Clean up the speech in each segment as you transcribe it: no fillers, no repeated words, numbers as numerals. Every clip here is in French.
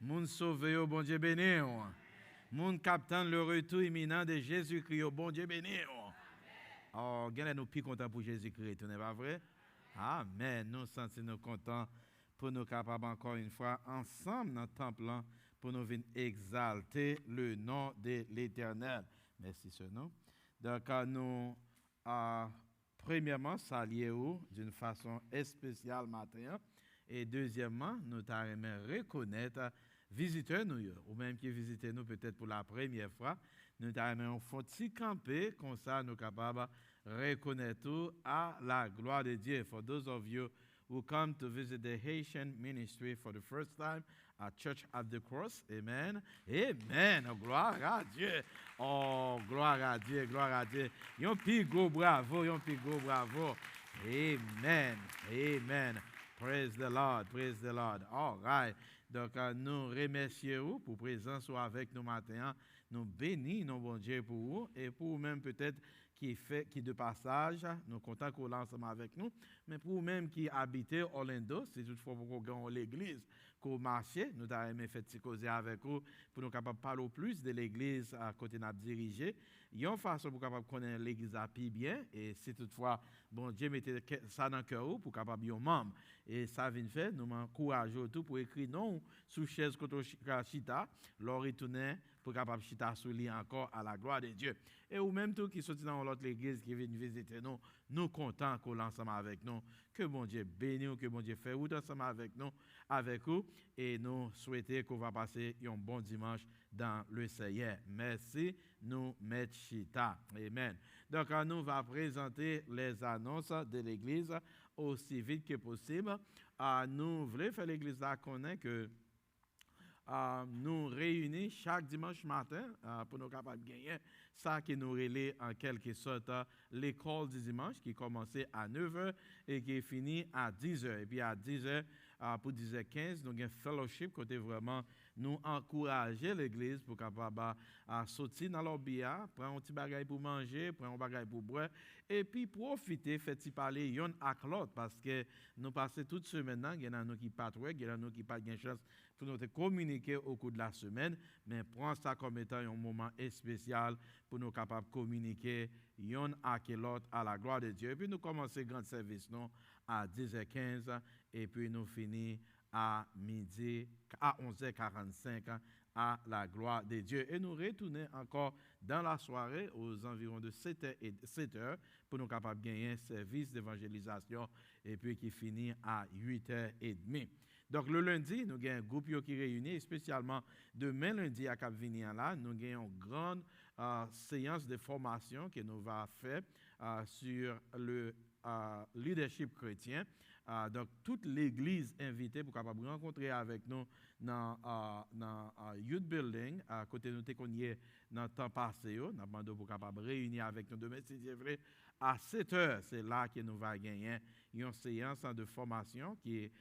Moun sauvé, oh bon Dieu béni. Moun captant le retour imminent de Jésus-Christ, oh bon Dieu béni. Oh, gagnez nous plus contents pour Jésus-Christ, ce n'est pas vrai? Amen. Nous sentons nous contents pour nous capables encore une fois ensemble dans le temple pour nous venir exalter le nom de l'Éternel. Merci, ce nom. Donc, nous, premièrement, saluer d'une façon spéciale matin. Et deuxièmement, nous t'aimerons reconnaître visiteurs nous, ou même qui visitent nous peut-être pour la première fois. Nous t'aimerons faire camper, comme ça nous sommes capables de reconnaître tout à la gloire de Dieu. For those of you who come to visit the Haitian ministry for the first time at Church at the Cross, amen. Amen. Oh, gloire à Dieu. Oh, gloire à Dieu, gloire à Dieu. Yon pi go bravo, yon pi go bravo. Amen. Amen. Praise the Lord, praise the Lord. All right. Donc, nous remercions pour présence avec nous matin. Nous bénissons bon Dieu pour vous et pour vous-même peut-être qui de passage, nous comptons qu'on ensemble avec nous, mais pour vous-même qui habitez Orlando, c'est toutefois pour qu'on gagne l'église, qu'on marche, nous avons fait causer avec vous pour nous capables de parler plus de l'église à côté de notre dirigé. Il y a une façon pour capable connaître l'église à plus bien et si toutefois bon Dieu mettez ça dans le cœur pour capable être membre et ça vient faire nous encourageons tout pour écrire non sous chaise côté chita leur retourner pour capable chita sous lit encore à la gloire de Dieu et ou même tout qui sorti dans l'autre église qui vient visiter nous nous contents qu'on ensemble avec nous que bon Dieu bénisse que bon Dieu fait route ensemble avec nous avec vous et nous souhaitons qu'on va passer un bon dimanche dans le Seigneur. Merci, nous mettons chita. Amen. Donc, nous va présenter les annonces de l'Église aussi vite que possible. Nous voulons faire l'Église là connaître que nous réunissons chaque dimanche matin pour nous capables de gagner ça qui nous relaie en quelque sorte l'école du dimanche qui commençait à 9h et qui finit à 10h. Et puis à 10h, pour 10h15, nous avons un fellowship côté vraiment nous encourager l'église pour capable sortir dans leur bière, prendre un petit bagage pour manger, prendre un bagage pour boire et puis profiter faire parler yon ak l'autre parce que nous passons toute semaine il y en a nous qui pas il y en a nous qui pas de chance pour nous communiquer au cours de la semaine mais prends ça comme étant un moment spécial pour nous capables de communiquer yon ak l'autre à la gloire de Dieu et puis nous commençons grand service non à 10h15 et puis nous finissons à midi, à 11h45, à la gloire de Dieu. Et nous retournons encore dans la soirée aux environs de 7h pour nous capables de gagner un service d'évangélisation et puis qui finit à 8h30. Donc le lundi, nous avons un groupe qui réunit, spécialement demain lundi à Cap-Vinien là, nous avons une grande séance de formation que nous va faire sur le leadership chrétien. Donc, toute l'Église invitée pour capable rencontrer avec nous dans Youth Building, à côté de nous, qu'on y est dans le temps passé, nous avons demandé pour capable réunir avec nous demain, si c'est vrai, à 7h. C'est là que nous allons gagner une séance de formation qui est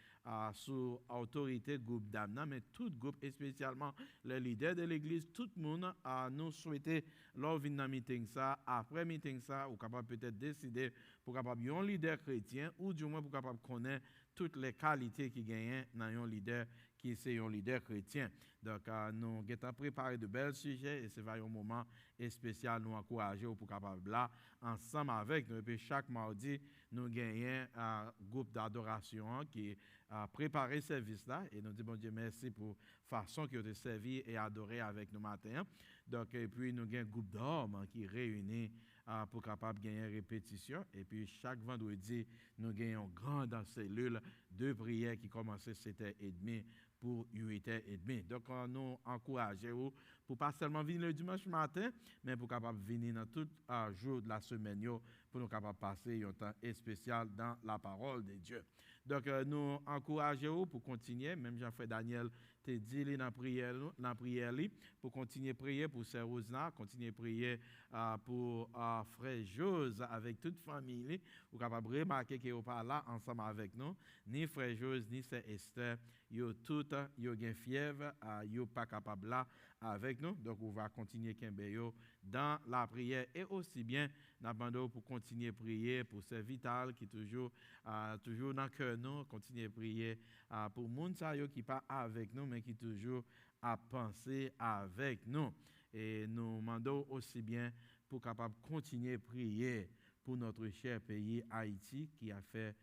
sous autorité groupe d'Amna, mais tout groupe, et spécialement les leaders de l'Église, tout le monde nous souhaité lors d'un meeting ça, après meeting ça, ou capable peut-être décider pour capable un leader chrétien ou du moins pour capable connaître toutes les qualités qui gagnent dans un leader qui est un leader chrétien. Donc, nous avons préparé de bels sujets et c'est un moment spécial nous encourager pour capable là, ensemble avec nous. Et puis, chaque mardi, nous gagnons un groupe d'adoration qui a préparé ce service-là et nous disons, bon Dieu, merci pour la façon qui a servi et adoré avec nous matin. Donc, et puis, nous avons un groupe d'hommes qui réunit pour capable gagner répétition. Et puis, chaque vendredi, nous gagnons une grande cellule de prière qui commençait à 7h30 pour 8h30. Donc, nous encourageons pour pas seulement venir le dimanche matin, mais pour capable venir dans tout jour de la semaine pour nous capable passer un temps spécial dans la parole de Dieu. Donc, nous encourageons pour continuer, même Jean-Frère Daniel te dit dans la prière, pour continuer à prier pour Sœur Rosna, continuer à prier pour Frère Jose avec toute famille, pour capable remarquer qu'ils sont pas là ensemble avec nous, ni Frère Jose, ni Sœur Esther, ils tout ont une fièvre, ils sont pas capables là avec nous, donc on va continuer dans la prière et aussi bien nous pour continuer continuer à prier pour ce vital qui toujours toujours dans le cœur nous, continuer à prier pour moun sa yo qui pas avec nous mais qui toujours à penser avec nous. Et nous demandons aussi bien pour capable continuer à prier pour notre cher pays Haïti qui a fait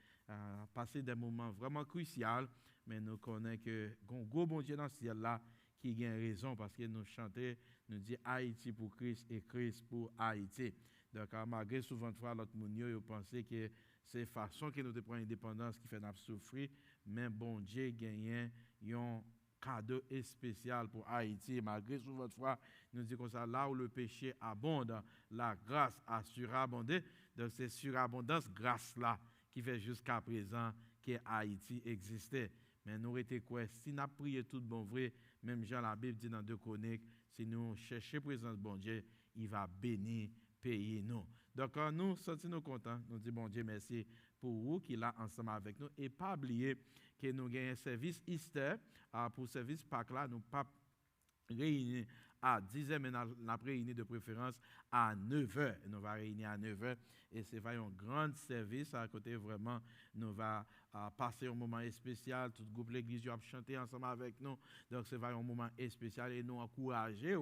passer des moments vraiment cruciaux, mais nous connaissons que gros bon Dieu dans ce ciel là qui a raison parce que nous chantons, nous dit Haïti pour Christ et Christ pour Haïti. Donc malgré souvent de fois l'autre monde yo penser que c'est façon que nous te prendre indépendance qui fait nous souffrir, mais bon Dieu gagne un cadeau spécial pour Haïti. Malgré souvent de fois nous dit comme ça, là où le péché abonde, la grâce a surabondé. Donc c'est surabondance grâce là qui fait jusqu'à présent que Haïti existait. Mais nous étions quoi? Si nous prions tout bon vrai, même Jean la Bible dit dans 2 Chroniques, si nous cherchons présence de bon Dieu, il va bénir pays nous. Donc nous sentons contents, nous disons bon Dieu merci pour vous qui est là ensemble avec nous et pas oublier que nous avons un service Easter pour service Pâques là, nous pas réunis à 10h, mais nous avons réuni de préférence à 9h. Nous allons réunir à 9h et c'est un grand service à côté vraiment. Nous allons passer un moment spécial. Tout le groupe de l'église va chanter ensemble avec nous. Donc c'est un moment spécial et nous encourager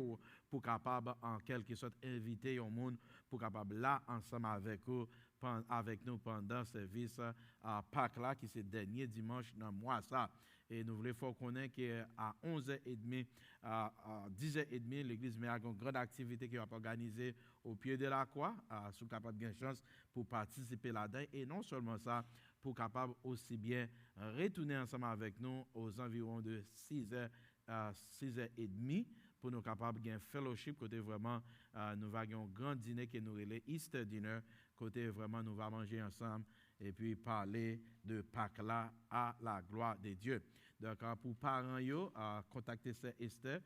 pour capable en quelque sorte inviter au monde pour capable là ensemble avec nous pendant le service à Pâques là qui c'est le dernier dimanche dans le mois ça. Et nous voulons faire connaître qu'à 11h30, à 10h30, l'église met une grande activité qui va organiser au pied de la croix, sous capable de chance pour participer là-dedans. Et non seulement ça, pour capable aussi bien retourner ensemble avec nous aux environs de 6h, 6h30, pour nous capables de fellowship, côté vraiment, nous avons un grand dîner qui nous relève Easter dinner, côté vraiment nous allons manger ensemble et puis parler de Pâques là à la gloire de Dieu. Donc pour parents yo, contacter ces Esther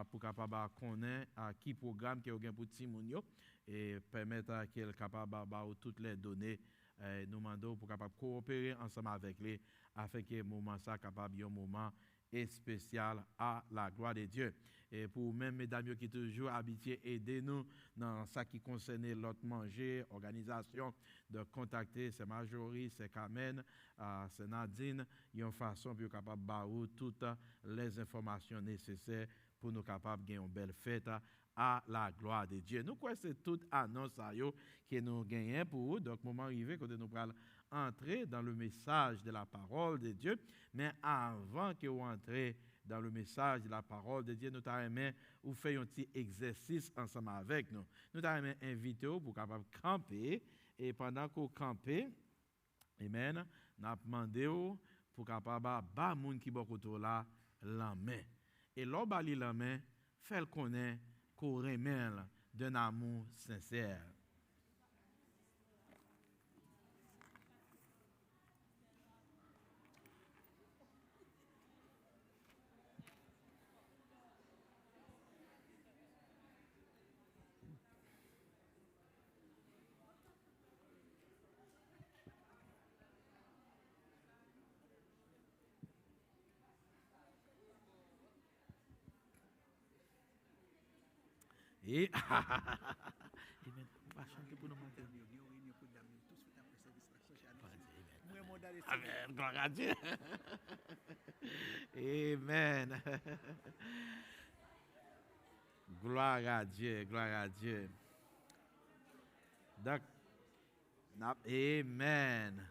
pour capable connaître qui programme qui est pour Timoun yo et permettre qu'elle capable de toutes les données nous demandons pour capable coopérer ensemble avec les afin que moment ça capable un moment spécial à la gloire de Dieu. Et pour même mesdames qui toujours habitués aider nous dans ce qui concerne l'autre manger, organisation, de contacter c'est Marjorie, c'est Carmen, c'est Nadine, il y a une façon pour capable de toutes les informations nécessaires pour nous capables de gagner une belle fête à la gloire de Dieu. Nous croyons que c'est toute annonce que nous gagnons pour vous. Donc, moment arrivé, quand nous allons entrer dans le message de la parole de Dieu, mais avant que vous entrez dans le message de la parole de Dieu, nous t'aimons ou faire un petit exercice ensemble avec nous. Nous t'aimons inviter pour capable camper et pendant que vous campez, amen, nous avons demandé pour capable ba moun qui beaucoup là la main. Et l'on li la main, fait connaître qu'on remet d'un amour sincère. Et on va chanter pour nous matin. Amen. Gloire à Dieu. Amen. Gloire à Dieu. Gloire à Dieu. Donc, amen.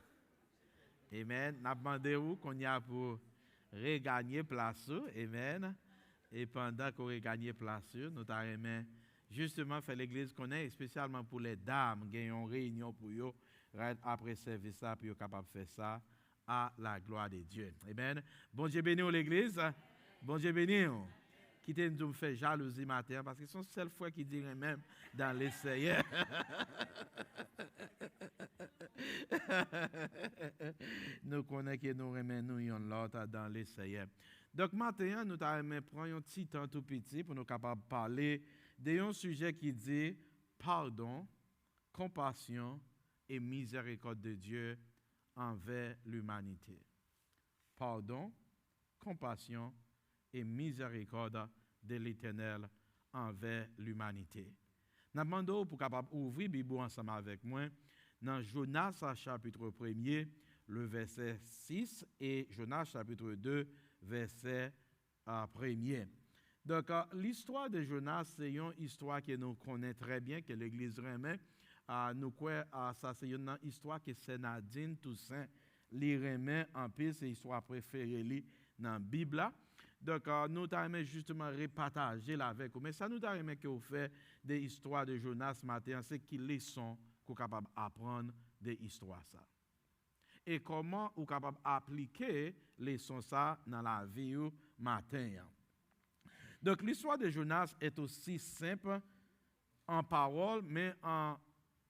Amen. N'a demandé où qu'on y a pour regagner place. Amen. Et pendant qu'on regagne place, nous t'aimons justement faire l'église connaître, spécialement pour les dames, gagnons une réunion pour eux, après service ça, puis capable de faire ça à la gloire de Dieu. Amen. Bon Dieu béni l'église. Bon Dieu béni. Quittez nous faire jalousie matin, parce que c'est la seule fois qu'il dirait même dans l'essai. Nous connaissons que nous remenons l'autre dans l'essai. Donc maintenant, nous allons prendre un petit temps tout petit pour nous capables de parler d'un sujet qui dit pardon, compassion et miséricorde de Dieu envers l'humanité. Pardon, compassion et miséricorde de l'Éternel envers l'humanité. Nous demandons pour capable ouvrir la Bible ensemble avec moi dans Jonas chapitre 1er, le verset 6, et Jonas chapitre 2, verset 1er. Donc, l'histoire de Jonas, c'est une histoire que nous connaissons très bien, que l'Église remet. Nous croyons ça, c'est une histoire que c'est Nadine Toussaint les remet en plus, c'est l'histoire préférée dans la Bible. Donc, nous avons justement repartager avec vous. Mais ça nous avons que vous faites des histoires de Jonas ce matin, c'est quelles leçons vous êtes capable d'apprendre des histoires ça. Et comment vous êtes capable d'appliquer les leçons ça dans la vie matin. Donc, l'histoire de Jonas est aussi simple en parole, mais en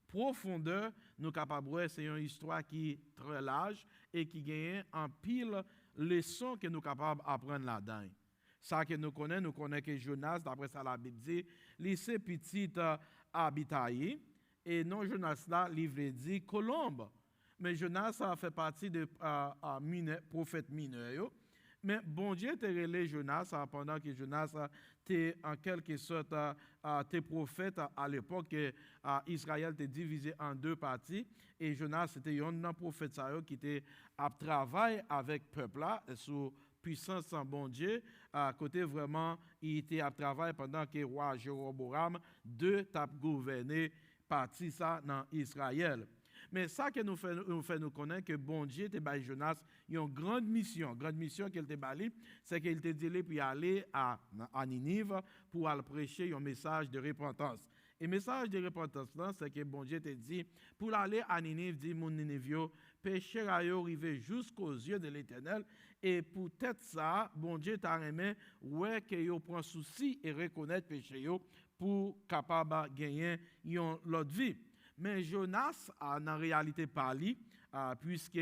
profondeur, nous sommes capables de voir c'est une histoire qui est très large et qui gagne en pile leçons que nous sommes capables d'apprendre là-dedans. Ça que nous connaissons que Jonas, d'après ça la Bible dit, lycée petit habitaille, et non Jonas là, livre dit colombe. Mais Jonas a fait partie de prophète mineur. Mais bon Dieu t'a relé Jonas pendant que Jonas était en quelque sorte tes prophètes à l'époque Israël était divisé en deux parties et Jonas était un prophète qui était à travailler avec le peuple là sous puissance en bon Dieu à côté vraiment il était à travailler pendant que roi Jéroboam II t'a gouverné partie ça dans Israël. Mais ça que nous fait nous connaître que bon Dieu te bail Jonas une grande mission qu'il te bail c'est qu'il te dit pour aller à Ninive pour aller prêcher un message de repentance. Et le message de repentance là c'est que bon Dieu te dit pour aller à Ninive dit mon Ninivio péché a arrivé jusqu'aux yeux de l'Éternel et peut-être ça bon Dieu t'a aimé ouais que yo prend souci et reconnaître péché yo pour capable gagner une l'autre vie. Mais Jonas, en réalité, parlé, puisque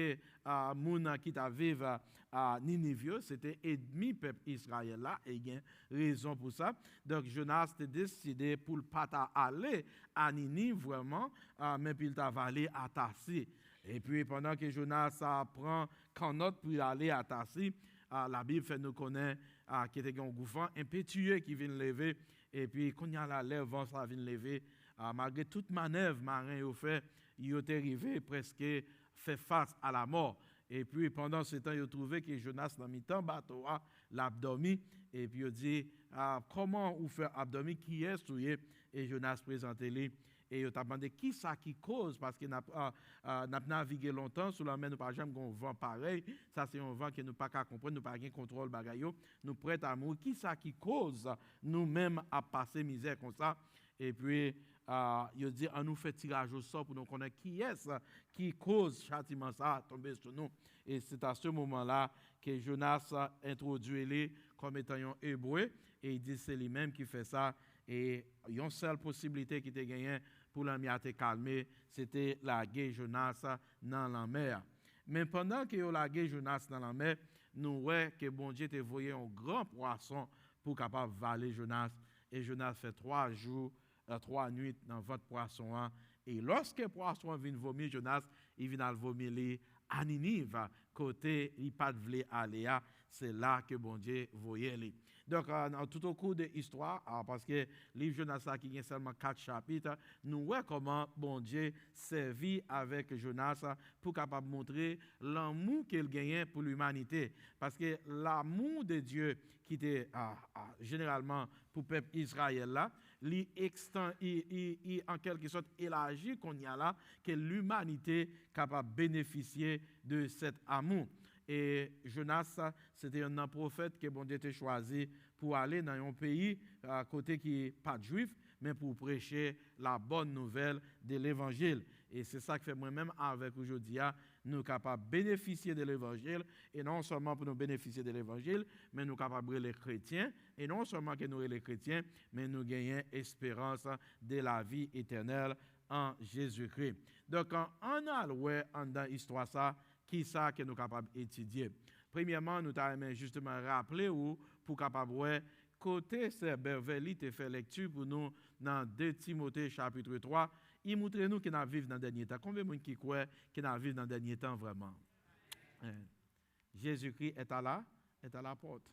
Mouna qui vivre à Ninive, c'était ennemi peuple Israël là, et il y a raison pour ça. Donc Jonas a décidé pour ne pas aller à Ninive vraiment, mais puis il aller à Tarsis. Et puis pendant que Jonas prend canotte pour aller à Tarsis, la Bible fait nous connaître qu'il y a un gouffre impétueux qui vient lever, et puis quand il y a la lèvre, vent ça vient lever. Malgré toute manœuvre marin ont fait, ils ont arrivé presque fait face à la mort. Et puis pendant ce temps, ils ont trouvé que Jonas dans mi-temps bateau l'abdomen et puis ils ont dit comment vous fait abdomen qui est souillé et Jonas présenté-lui et ils ont demandé qui ça qui cause parce qu'il n'a navigué longtemps sur la mer nous pas jamais un vent pareil, ça c'est un vent que nous pas qu'à comprendre, nous pas gain contrôle bagayo, nous prêt à mourir, qui ça qui cause nous-mêmes à passer misère comme ça et puis il dit, on nous fait tirage au sort pour nous connaître qui est-ce qui cause châtiment ça tomber sur nous. Et c'est à ce moment-là que Jonas introduit les comme étant un hébreu et il dit c'est lui-même qui fait ça. Et une seule possibilité qui était gagnée pour l'ami à te calmer, c'était la guerre Jonas dans la mer. Mais pendant que la guerre Jonas dans la mer, nous voyons que bon Dieu t'a envoyé un grand poisson pour capable valer Jonas. Et Jonas fait 3 jours. 3 nuits dans votre poisson. Et lorsque le poisson vient vomir Jonas, il vient vomir à Ninive, côté il pas de aller. C'est là que bon Dieu voyait lui. Donc, tout au cours de l'histoire, parce que le livre Jonas qui a seulement 4 chapitres, nous voyons comment bon Dieu servit avec Jonas pour capable montrer l'amour qu'il gagnait pour l'humanité. Parce que l'amour de Dieu qui était généralement pour le peuple Israël là, il en quelque sorte élargi qu'on y a là, que l'humanité capable de bénéficier de cet amour. Et Jonas, c'était un prophète que bon Dieu a choisi pour aller dans un pays à côté qui n'est pas juif, mais pour prêcher la bonne nouvelle de l'évangile. Et c'est ça que fait moi-même avec aujourd'hui, nous sommes capables de bénéficier de l'évangile, et non seulement pour nous bénéficier de l'évangile, mais nous sommes capables de les chrétiens, et non seulement que nous sommes les chrétiens, mais nous gagnons espérance de la vie éternelle en Jésus-Christ. Donc, on a dans l'histoire ça, qui ça que nous sommes capables d'étudier. Premièrement, nous avons justement rappelé ou pour capable voir côté c'est Beverly te fait lecture pour nous dans 2 Timothée chapitre 3, il montre nous qui n'a vivre dans le dernier temps. Combien de monde qui croit qui n'a vivre dans le dernier temps vraiment? Jésus-Christ est à la porte.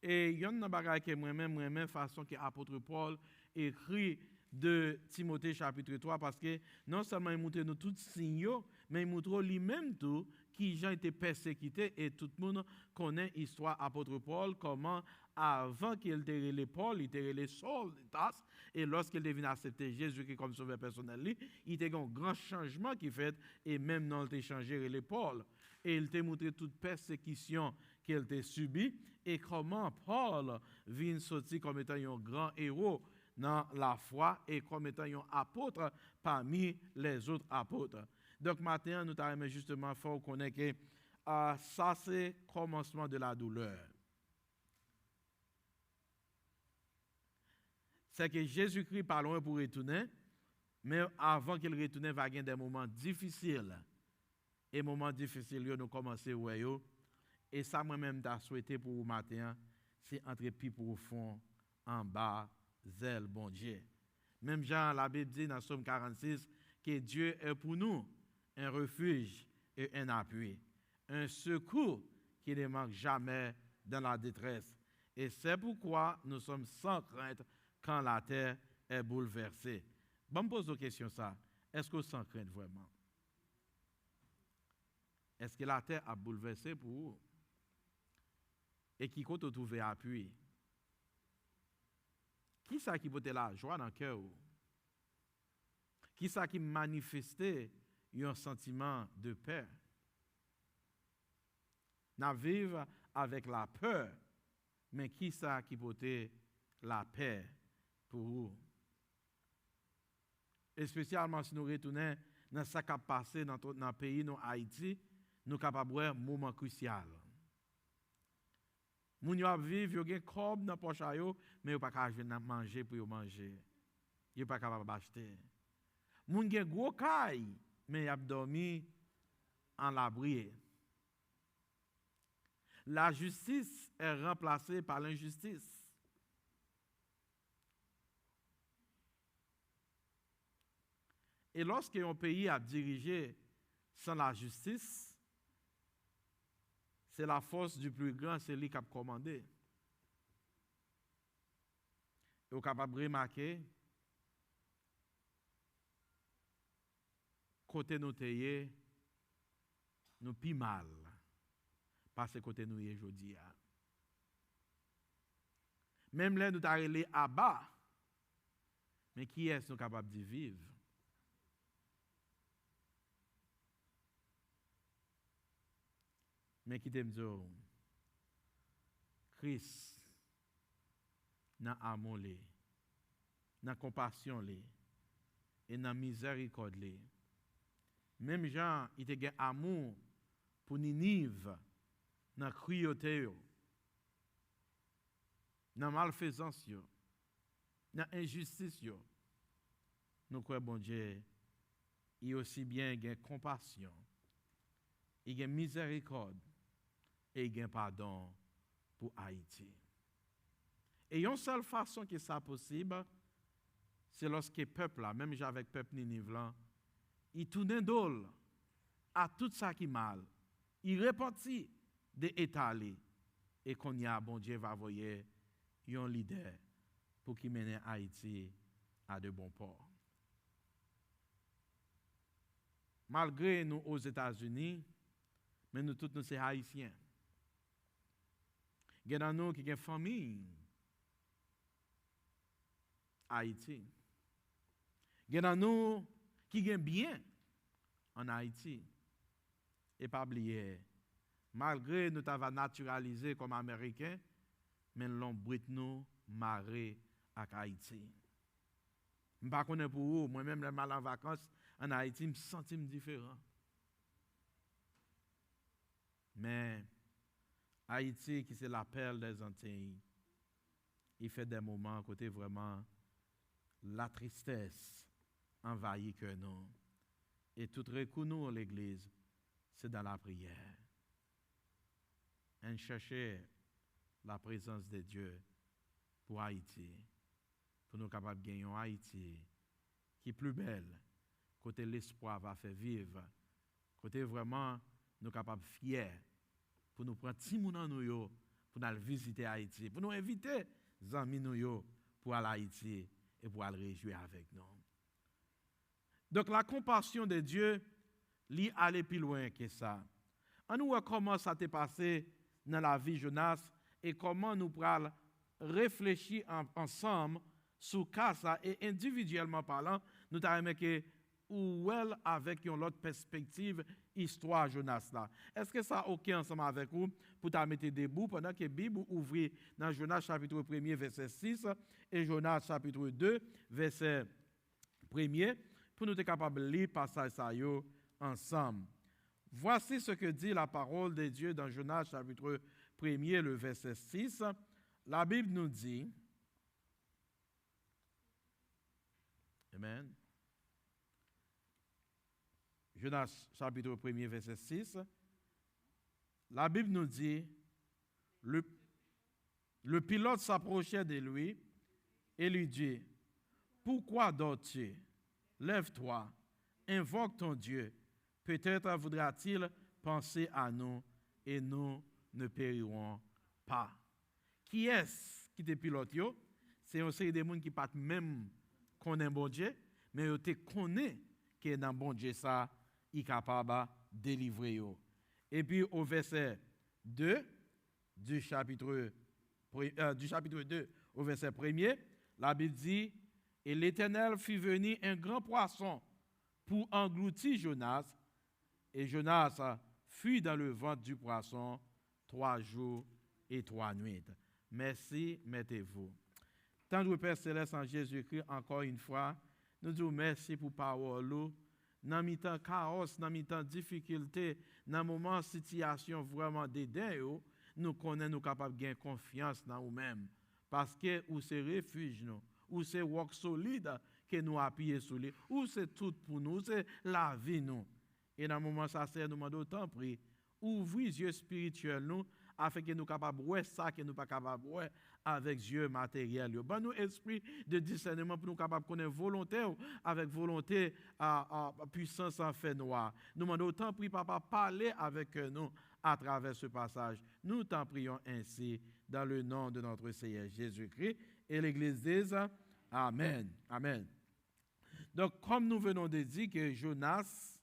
Et il y a une bagaille que moi-même façon que apôtre Paul écrit de Timothée chapitre 3 parce que non seulement il montre nous tous signaux, mais il montre lui-même tout qui Jean était persécuté et tout le monde connaît l'histoire apôtre Paul, comment avant qu'il ait relé Paul, il était relé Saul de Tarse, et lorsqu'il est venu accepter Jésus comme sauveur personnel, il y a eu un grand changement qui fait, et même dans le changé relé Paul. Et il t'a montré toute persécution qu'il a subie et comment Paul vient sortir comme étant un grand héros dans la foi et comme étant un apôtre parmi les autres apôtres. Donc maintenant, nous t'avons justement faut connaître que ça c'est le commencement de la douleur. C'est que Jésus-Christ pas loin pour retourner, mais avant qu'il retourne, il va y avoir des moments difficiles. Et moments difficiles, nous commençons à voir. Et ça, moi-même, j'ai souhaité pour vous matin, c'est entrer plus profond, en bas, zèle, bon Dieu. Même Jean, la Bible dit dans Somme 46 que Dieu est pour nous un refuge et un appui, un secours qui ne manque jamais dans la détresse. Et c'est pourquoi nous sommes sans crainte quand la terre est bouleversée. Bon, me pose une question ça. Est-ce que vous sans crainte vraiment? Est-ce que la terre a bouleversé pour vous? Et qui compte trouver appui? Qui ça qui peut la joie dans le cœur? Qui ça qui manifestait un sentiment de paix? Nous vivons avec la peur, mais qui ça qui peut la paix pour vous? Et spécialement si nous retournons dans ce qui a passé dans le pays, dans Haïti, nous sommes capables de voir un moment crucial. Moun yo ap viv, yo gen kob dans poche yo, mais yo pas capable de manger pour yo manger. Yo pas capable d'acheter. Moun gen gros kay, mais y a dormi en l'abri. La justice est remplacée par l'injustice. Et lorsque un pays a dirigé sans la justice, c'est la force du plus grand, c'est lui qui a commandé. Et vous êtes capable de remarquer, côté nous teye, nous pi mal, parce que côté nous y est aujourd'hui. Même là, nous t'arrêtons à bas, mais qui est-ce nous capable de vivre? Mais qui t'aime dire, Christ, dans l'amour, dans la compassion, et dans la miséricorde. Même Jean, il a un amour pour Ninive, dans la cruauté, dans la malfaisance, dans l'injustice. Nous croyons, bon Dieu, il aussi bien il a compassion, il a miséricorde, et il y a pardon pour Haïti. Et une seule façon que ça possible, c'est lorsque le peuple, là, même avec le peuple Ninive, il tourne d'ol à tout ça qui est mal. Il repentit de étaler. Et qu'on y a, bon Dieu va envoyer un leader pour qu'il mène Haïti à de bons ports. Malgré nous aux États-Unis, mais nous tous nous sommes haïtiens. Il y a nous qui ont une famille Haïti. Il y a nous qui ont bien en Haïti. Et pas oublier, malgré nous t'avons naturalisé comme Américains, mais l'ombre nous marré avec Haïti. Je ne sais pas pour vous, moi-même, les mal en vacances en Haïti, je me sens différent. Mais Haïti, qui c'est la perle des Antilles, il fait des moments côté vraiment la tristesse envahit que nous. Et tout recours nous l'église, c'est dans la prière. Et chercher la présence de Dieu pour Haïti, pour nous capables de gagner en Haïti qui est plus belle, côté l'espoir va faire vivre, côté vraiment nous capables fiers pour nous prendre petit moun en nous pour nous visiter Haïti, pour nous inviter les amis nous pour aller à Haïti et pour aller réjouir avec nous. Donc la compassion de Dieu, lui aller plus loin que ça. On nous voit comment ça t'est passé dans la vie Jonas et comment nous pourrons réfléchir ensemble sur ça et individuellement parlant, nous avons que ou elle avec une autre perspective histoire Jonas là. Est-ce que ça OK ensemble avec vous pour ta mettre debout pendant que la Bible ouvre dans Jonas chapitre 1 verset 6 et Jonas chapitre 2 verset 1 pour nous être capables de lire passage ça yo ensemble. Voici ce que dit la parole de Dieu dans Jonas chapitre 1 le verset 6. La Bible nous dit Amen. Jonas chapitre 1 verset 6. La Bible nous dit, le pilote s'approchait de lui et lui dit, pourquoi dors-tu? Lève-toi, invoque ton Dieu. Peut-être voudra-t-il penser à nous et nous ne périrons pas. Qui est-ce qui te pilote? C'est un série de gens qui ne pas même connaît bon Dieu, mais ils te connaissent que dans bon Dieu ça, il est capable de délivrer. Et puis au verset 2 du chapitre 2 au verset 1, la Bible dit, et l'Éternel fit venir un grand poisson pour engloutir Jonas, et Jonas fut dans le ventre du poisson 3 jours et 3 nuits. Merci, mettez-vous. Tendre Père Céleste en Jésus-Christ, encore une fois, nous disons merci pour parole. Dans le temps chaos, dans le temps difficulté, dans le moment situation vraiment dédain, nous connaissons, nous capables de gagner confiance dans nous-mêmes. Parce que où c'est refuge, nous, où c'est roc solide que nous appuyons sur lui, où c'est tout pour nous, c'est la vie, nous. Et dans le moment ça, c'est nous demandons autant prier. Ouvrez les yeux spirituels, nous, afin que nous soyons capables de voir ça que nous ne sommes pas capables de voir avec les yeux matériels. Bon, nous esprit de discernement pour nous capables de connaître volonté avec volonté à puissance en fait noir. Nous demandons autant prier, papa, parler avec nous à travers ce passage. Nous t'en prions ainsi dans le nom de notre Seigneur Jésus-Christ. Et l'Église dit Amen. Amen. Donc, comme nous venons de dire que Jonas,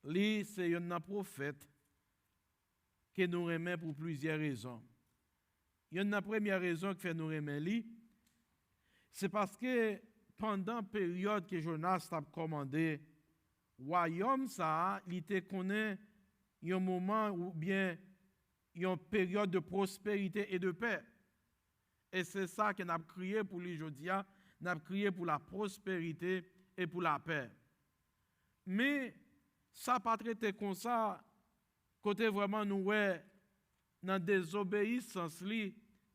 lui, c'est un prophète que nous aimons pour plusieurs raisons. Il y a une première raison qui fait nous aimer lui, c'est parce que pendant la période que Jonas a commandé, le royaume, ça, il était connu un moment ou bien une période de prospérité et de paix. Et c'est ça que nous avons crié pour les aujourd'hui, nous avons crié pour la prospérité et pour la paix. Mais ça n'a pas traité comme ça, côté vraiment nous, dans désobéissance,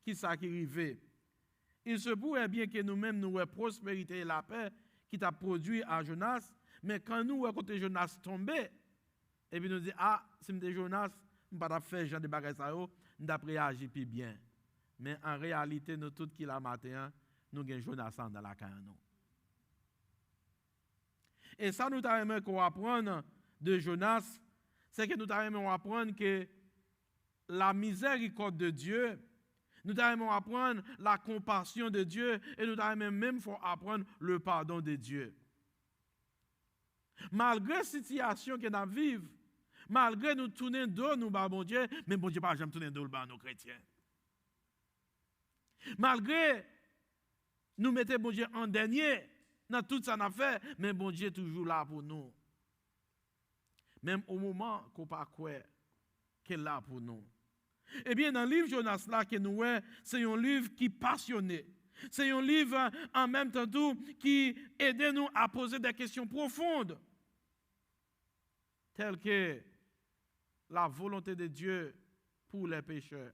qui ça qui arrive. Il se pourrait bien que nous-mêmes, nous ayons prospérité et la paix qui t'a produit à Jonas, mais quand nous, côté Jonas tombé, et puis nous disons, si je suis Jonas, je ne vais pas faire genre de bagages, je vais réagir plus bien. Mais en réalité, nous tous qui la matin, nous avons Jonas dans la canne. Et ça, nous avons apprendre de Jonas, c'est que nous devons apprendre que la miséricorde de Dieu, nous devons apprendre la compassion de Dieu et nous devons même apprendre le pardon de Dieu. Malgré la situation que nous vivons, malgré nous tourner dos, nous bon Dieu, mais bon Dieu pas jamais tourner dos nos chrétiens. Malgré nous mettons bon Dieu en dernier dans tout ça qu'on a fait, mais bon Dieu est toujours là pour nous. Même au moment qu'on ne pas croire qu'elle est là pour nous. Eh bien, dans le livre Jonas là que nous voyons, c'est un livre qui est passionné. C'est un livre en même temps qui aide nous à poser des questions profondes. Telles que la volonté de Dieu pour les pécheurs.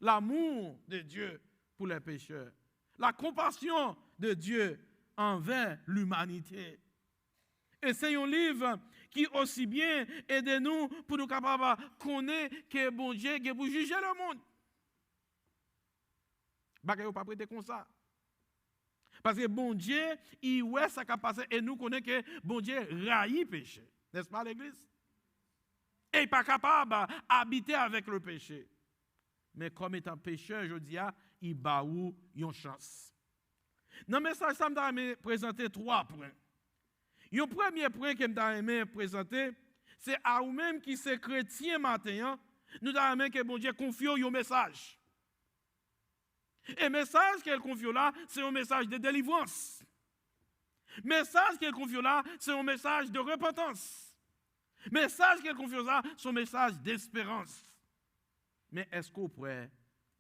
L'amour de Dieu pour les pécheurs. La compassion de Dieu envers l'humanité. Et c'est un livre qui aussi bien aide nous pour nous capables de connaître que bon Dieu qui pour juger le monde. Bagay ou pas prêter comme ça. Parce que bon Dieu, il ouais sa capacité et nous connaissons que bon Dieu raille péché. N'est-ce pas l'église? Et il n'est pas capable d'habiter avec le péché. Mais comme étant pécheur, je dis, il ba ou une chance. Dans le message, ça m'a présenté 3 points. Le premier point que je présenter, c'est à vous-même qui c'est chrétien matin, nous avons que bon Dieu confie un message. Et le message qu'elle confie là, c'est un message de délivrance. Le message qu'elle confie là, c'est un message de repentance. Le message qu'elle confie là, c'est un message d'espérance. Mais est-ce qu'on est prêt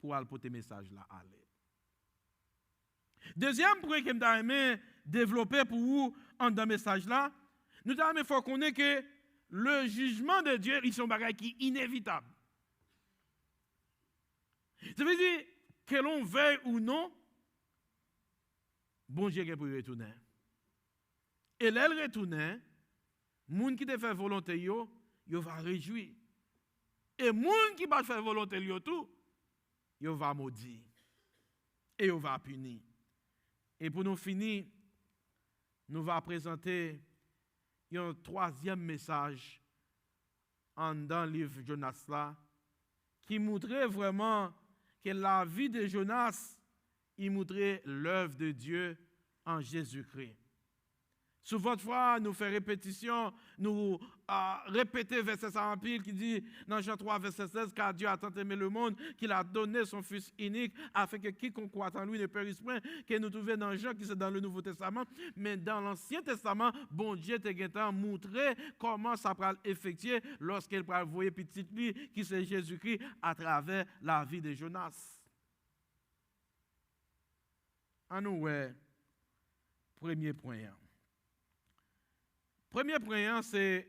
pour aller porter ce message là aller? Deuxième point que je aimé développer pour vous dans ce message là, nous avons faut connaître que le jugement de Dieu, il est un bagage qui est inévitable. Ça veut dire que l'on veuille ou non, bon Dieu est pour retourner. Et là, il retourne, les gens qui te fait volonté, ils vont réjouir. Et les gens qui ne pas faire volonté, ils vont maudire. Et ils vont punir. Et pour nous finir, nous allons présenter un 3e message dans le livre de Jonas là, qui montrait vraiment que la vie de Jonas, il montrait l'œuvre de Dieu en Jésus-Christ. Souvent de fois, nous faisons répétition, nous répétons verset 100 pile qui dit dans Jean 3, verset 16, car Dieu a tant aimé le monde qu'il a donné son Fils unique afin que quiconque croit en lui ne périsse point, que nous trouvons dans Jean qui c'est dans le Nouveau Testament, mais dans l'Ancien Testament, bon Dieu t'a montré comment ça peut effectuer lorsqu'il va envoyer petit lui qui c'est Jésus-Christ à travers la vie de Jonas. En nous, premier point. Premier point, c'est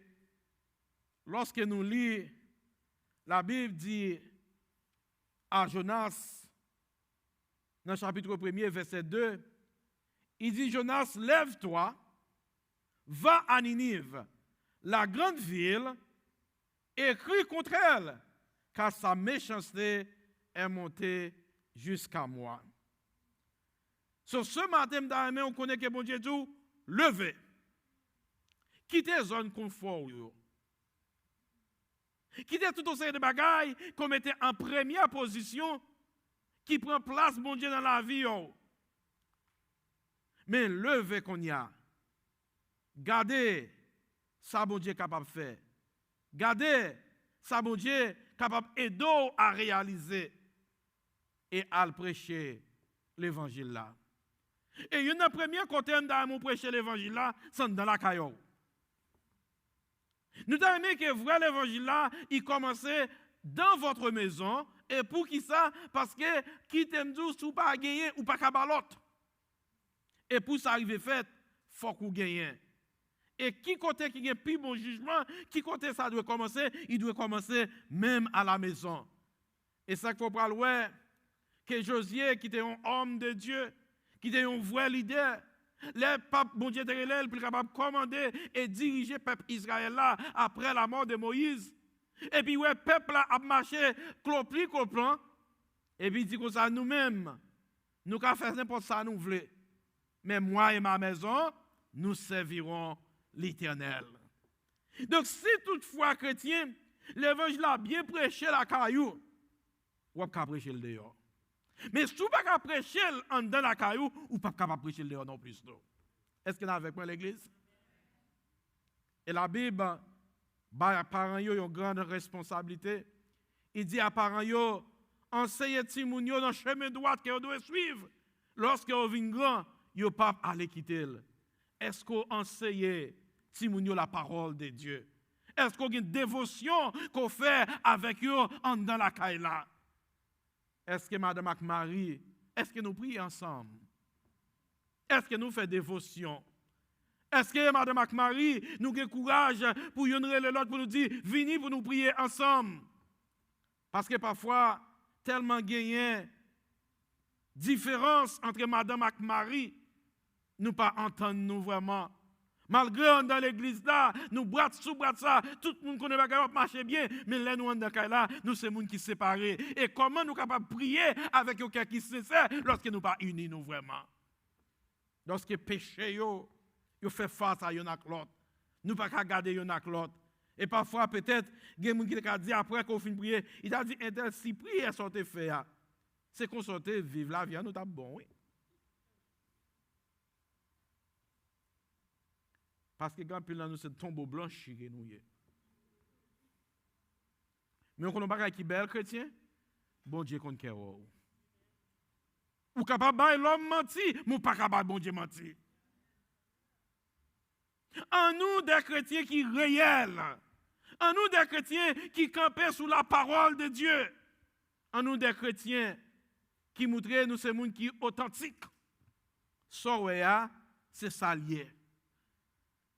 lorsque nous lisons, la Bible dit à Jonas, dans le chapitre 1er, verset 2, il dit, Jonas, lève-toi, va à Ninive, la grande ville, et crie contre elle, car sa méchanceté est montée jusqu'à moi. Sur ce matin, on connaît que bon Dieu dit, levez. Quittez la zone confort. Quittez tout un série de bagailles qu'on mettait en première position qui prend place, bon Dieu, dans la vie. Mais levez qu'on y a. Gardez ça, bon Dieu, capable de faire. Gardez ça, bon Dieu, capable d'aider à réaliser et à le prêcher l'évangile là. Et une des premières côtés de prêcher l'évangile là, c'est dans la caillou. Nous avons aimé que vrai l'évangile là, il commençait dans votre maison. Et pour qui ça? Parce que qui t'aime dire si vous pas gagner ou pas cabalot. Et pour ça arriver fait, faut qu'on gagne. Et qui côté qui a plus bon jugement, qui côté ça doit commencer? Il doit commencer même à la maison. Et ça qu'il faut pas voir que Josué, qui était un homme de Dieu, qui était un vrai leader, le pape, bon Dieu, il est capable de commander et diriger le peuple Israël là après la mort de Moïse. Et puis, le peuple là a marché, clopli, cloplant. Et puis, il dit que ça nous-mêmes, nous avons fait n'importe ça nous voulons. Mais moi et ma maison, nous servirons l'Éternel. Donc, si toutefois, chrétien, l'évangile a bien prêché la caillou, ou pas prêcher le dehors. Mais si vous ne pouvez pas prêcher dans la caillou, vous ne pouvez pas prêcher le dehors non plus. Est-ce que vous êtes avec moi l'église? Et la Bible, à parents, ils ont une grande responsabilité. Il dit à parents, enseignez Timounio dans le chemin droit que vous devez suivre. Lorsque vous venez grand, vous ne pouvez pas aller quitter. Est-ce que vous enseignez Timounio la parole de Dieu? Est-ce qu'il y a une dévotion qu'on fait avec eux dans la caille là? Est-ce que Madame et Marie, est-ce que nous prions ensemble? Est-ce que nous faisons dévotion? Est-ce que Madame et Marie, nous avons courage pour y honorer l'autre pour nous dire, venez pour nous prier ensemble? Parce que parfois, tellement gagné différence entre Madame et Marie, nous ne pas entendre nous vraiment. Malgré dans l'église là, nous bras sous bras ça, tout le monde connaît pas capable marcher bien, mais là nous dans là, nous c'est monde qui séparés. Et comment nous capable prier avec quelqu'un qui se sincère lorsque nous pas unis nous vraiment. Lorsque péché yo fait face à yon ak l'autre, nous pas qu'à garder yon ak l'autre. Et parfois peut-être des gens qui a dit après qu'on fin prier, il a dit si prière sortait faire. c'est qu'on sortait vivre la vie, nous t'as bon, oui. Parce que quand nous c'est tombeau blanche que nous y est. Mais on connaît pas qui bel chrétien, bon Dieu compte cœur. Ou capable de l'homme menti, mais pas capable bon Dieu mentir. En nous des chrétiens qui réels, en nous des chrétiens qui campaient sous la parole de Dieu, en nous des chrétiens qui montraient nous ces monde qui authentique. Soréa, c'est ça lié.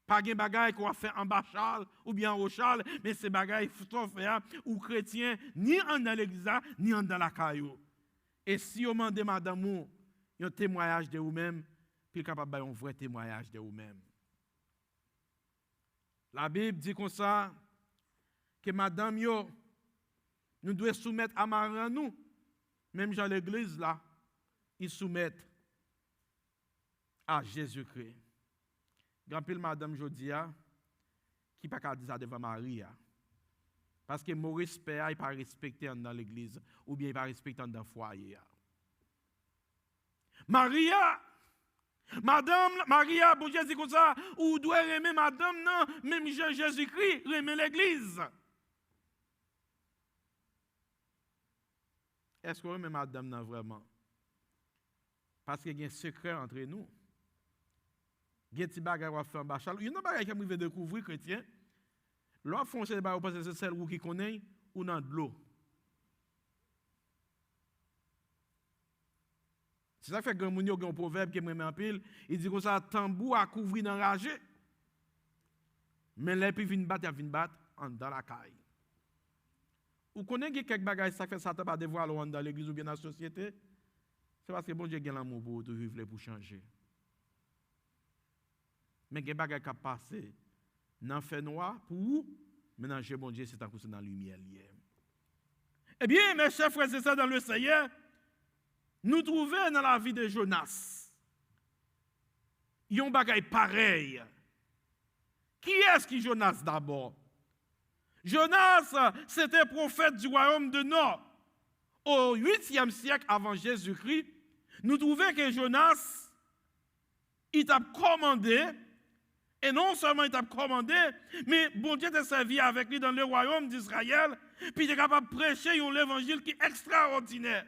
Pas de bagaille qu'on va faire en Bachal ou bien au Chal, mais c'est bagaille qu'on fait ou chrétien ni en dans l'église ni en dans la caillou. Et si on demande madame un témoignage de vous-même, puis capable un vrai témoignage de vous-même. La Bible dit comme ça que madame yo nous devons soumettre à Marie nous, même dans l'église là, ils soumettent à Jésus-Christ. Grand pile madame Jodia qui pas qu'à dire ça devant Marie parce que mon respect il pas respecté dans l'église ou bien il pas respecté dans le foyer. Maria Madame Maria, bon Dieu dit comme ça, ou doit aimer madame non, même Jésus-Christ aimer l'église. Est-ce qu'on aime madame non vraiment? Parce qu'il y a un secret entre nous. Il y a un petit bagage à faire en bachal. Il y a un bagage qui me découvrir chrétien. L'on fonce les bagages parce que c'est celle qui connaît ou dans de l'eau. C'est ça qui fait que il y a un proverbe qui me met en pile. Il dit que ça tambour à couvrir d'enragé. Mais les puis vient battre dans la caille. Vous connaissez quelques bagages ça fait ça pas devoir dans l'église ou bien dans la société? C'est parce que bon Dieu a l'amour pour tout vivre pour changer. Mais il y a des bagages qui passent dans le fait noir pour vous, mais dans le bon Dieu, c'est dans la lumière. Eh bien, mes chers frères et sœurs dans le Seigneur, nous trouvons dans la vie de Jonas, il y a un bagaille pareil. Qui est-ce qui Jonas d'abord? Jonas, c'était prophète du royaume de Nord. Au 8e siècle avant Jésus-Christ, nous trouvons que Jonas, il t'a commandé, et non seulement il t'a commandé, mais bon Dieu t'a servi avec lui dans le royaume d'Israël, puis il est capable de prêcher un évangile qui est extraordinaire.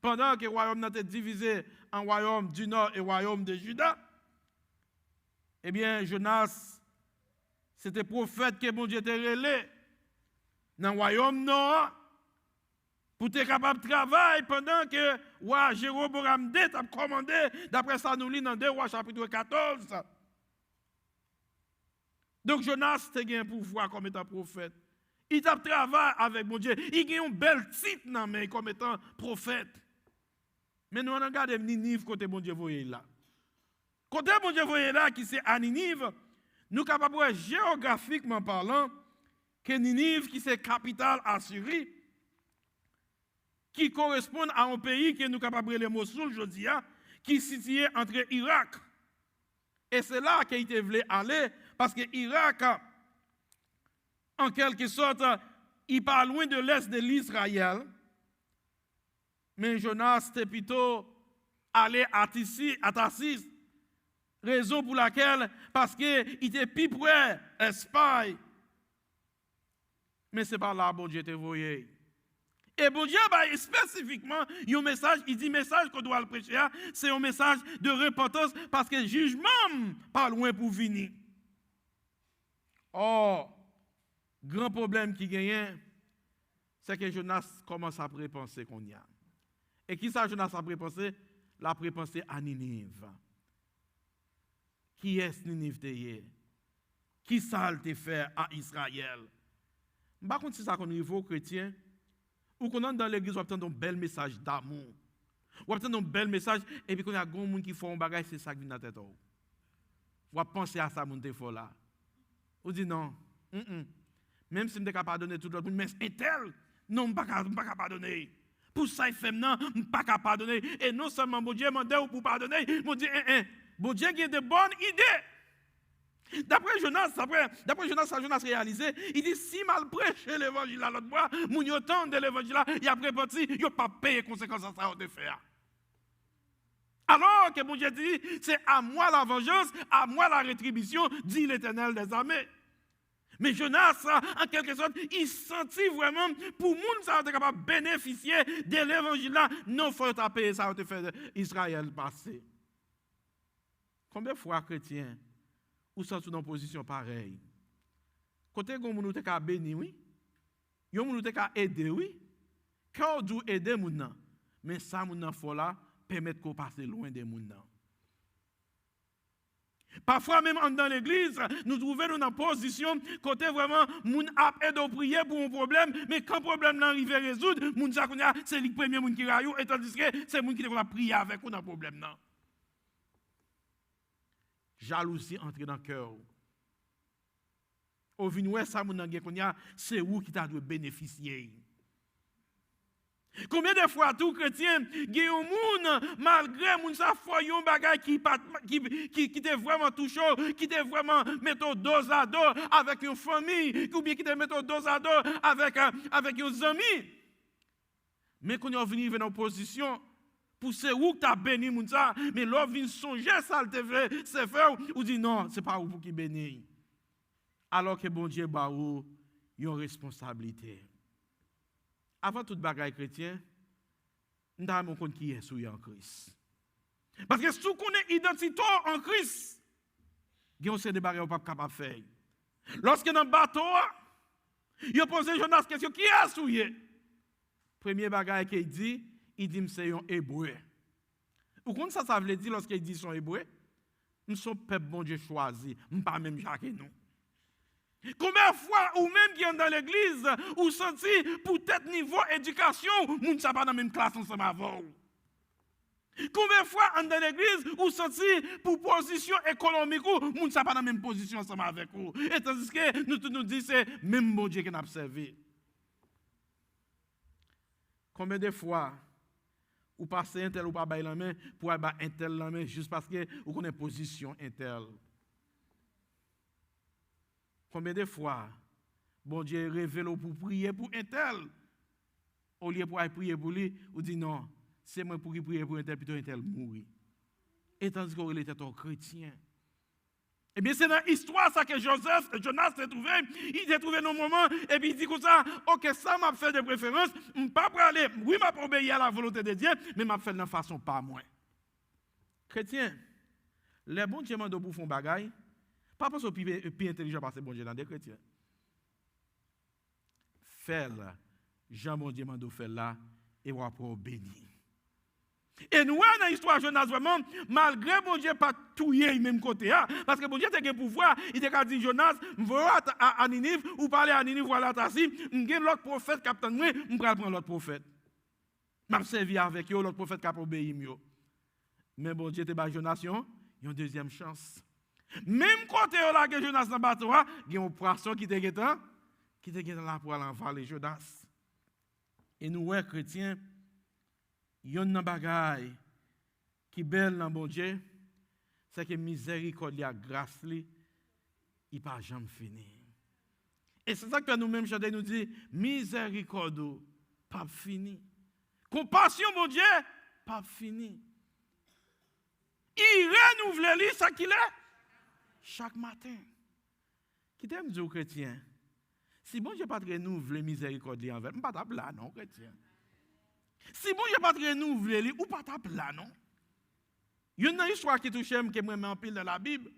Pendant que le royaume était divisé en royaume du Nord et royaume de Juda, eh bien, Jonas, c'était prophète que bon Dieu t'a relé dans le royaume Nord pour être capable de travailler pendant que roi Jéroboam II t'a commandé, d'après ça nous lit dans 2 Rois chapitre 14. Donc Jonas a un pouvoir comme étant prophète. Il a travaillé avec mon Dieu. Il a un bel titre dans main comme étant prophète. Mais nous regardons Ninive côté mon Dieu voyez là. Côté mon Dieu voyez là qui c'est à Ninive, nous sommes capables géographiquement parlant que Ninive qui c'est capitale Assyrie qui correspond à un pays que nous sommes capables de Mossoul aujourd'hui, qui est situé entre Irak. Et c'est là qu'il voulait aller, parce que Irak, en quelque sorte, il n'est pas loin de l'est de l'Israël. Mais Jonas était plutôt allé à Tarsis, raison pour laquelle, parce qu'il était plus près d'Espagne. Mais ce n'est pas là que Dieu te voyait. Et bon Dieu, spécifiquement, il y a un message, il dit message qu'on doit le prêcher, c'est un message de repentance parce que le jugement pas loin pour venir. Or, grand problème qui gagne, c'est que Jonas commence à prépenser qu'on y a. Et qui ça Jonas a prépensé? La prépenser à Ninive. Qui est Ninive te? Qui ça te fait à Israël? Par contre, si ça qu'on arrive aux chrétiens, ou qu'on entre dans l'église, on obtient un bel message d'amour. On obtient un bel message, et puis qu'on a des gens qui font un bagage, c'est ça qui vient dans la tête. On penser à ça, mon défaut là. On dit non. Même si je ne suis pas pardonner tout le monde, mais c'est tel, non, je ne suis pas pardonner. Pour ça, il fait non, je ne suis pas pardonner. Et non seulement, mon Dieu m'a dit pour pardonner, mon Dieu, bon Dieu a de bonnes idées. D'après Jonas, Jonas réalisé, il dit si mal prêcher l'évangile à l'autre bois, moun yo tande de l'évangile là, il a préparti, il pas payer conséquences à ça de faire. Alors que bon Dieu dit, c'est à moi la vengeance, à moi la rétribution, dit l'Éternel des armées. Mais Jonas, en quelque sorte, il sentit vraiment, pour moun ça être capable de bénéficier de l'évangile là, non faut payer ça de faire Israël passer. Combien de fois chrétiens ou sont dans une position pareille? Côté qu'on nous t'a béni oui, yon nous t'a aider oui, quand on aider moun nan, mais ça moun nan faut là permettre qu'on passe loin des moun nan. Parfois même dans l'église, nous trouvons dans une position côté vraiment moun a aide prier pour un problème, mais quand le problème n'arrive à résoudre, moun sa konya c'est le premier moun qui rayou et tandis que c'est moun qui doit prier avec ou dans problème nan. Jalousie entre dans le cœur. Au vinoué, ça, c'est où qui t'a dû bénéficier. Combien de fois tout chrétien, il y a un monde, malgré moun sa foi, yon bagay qui te vraiment touché, qui te vraiment mettre dos à dos avec une famille, ou bien qui te mettre dos à dos avec un ami. Mais quand on vient dans une position, pour ce où tu as béni moun sa, mais l'on vient songer ça, c'est fait, ou dit non, c'est pas vous qui béni. Alors que bon Dieu ba ou yon responsabilité. Avant toute bagaille chrétien, nous devons comprendre qui est souillé en Christ. Parce que si vous connaissez l'identité en Christ, il y a des bagailles pas capable de faire. Lorsque dans le bateau, il a posé Jonas question, qui est souillé? Premier bagaille qu'il dit c'est un hébreu. Vous comprenez ça veut dire lorsqu'il dit son hébreu? Nous sommes peuple bon Dieu choisi, pas même Jacques et nous. Combien de fois, ou même qui est dans l'église, ou senti pour tel niveau éducation, nous ne sommes pas dans la même classe ensemble avant. Combien de fois dans l'église, ou senti pour position économique, nous ne sommes pas dans la même position ensemble avec vous. Et tandis que nous disons, c'est même bon Dieu qui n'a pas servi. Combien de fois, ou passez un tel ou pas bailler la main, pour avoir un tel la main, juste parce que vous connaissez position un tel. Combien de fois, bon Dieu révèle pour prier pour un tel, au lieu pour prier pour lui, ou dit non, c'est moi pour prier pour un tel, plutôt un tel mourir. Et tandis qu'il était un chrétien. Eh bien, c'est dans l'histoire ça que Jonas s'est trouvé. Il s'est trouvé dans un moment, et puis il dit comme ça, ok, ça m'a fait de préférence, je ne pas aller, oui, m'a pas obéir à la volonté de Dieu, mais m'a fait de façon pas moins. Chrétien, les bons dieux de pour font bagaille, pas parce que le plus intelligent parce que bon Dieu dans des chrétiens. Fais-le, Jean bon Dieu m'a fait là, et on va pour béni. Et nous, dans l'histoire de Jonas, vraiment, malgré bon Dieu pas touiller même côté, parce que bon Dieu a le pouvoir, il a dit Jonas, je vais à Ninive, ou parler à Ninive, voilà, tassi, je vais l'autre prophète, capitaine, je vais prendre l'autre prophète. Je vais servir avec eux, l'autre prophète qui a obéi mieux. Mais bon Dieu, te Jonas, il y a une deuxième chance. Même côté là que Jonas dans le bateau, il y a un poisson qui était là pour aller envaler Jonas. Et nous, chrétiens, il y a une bagaille qui est belle dans bon Dieu, c'est que miséricorde, la grâce, il n'est pas jamais fini. Et c'est ça que nous-mêmes, nous dit, miséricorde, pas fini. Compassion, mon Dieu, pas fini. Il renouvelle ça qu'il est chaque matin. Qui t'aime dire aux chrétiens, si bon Dieu pas renouveler miséricorde envers, pas tape là non chrétien. Si bon Dieu pas renouveler ou pas tape là non. Il y a une histoire qui touche que moi en pile dans la Bible.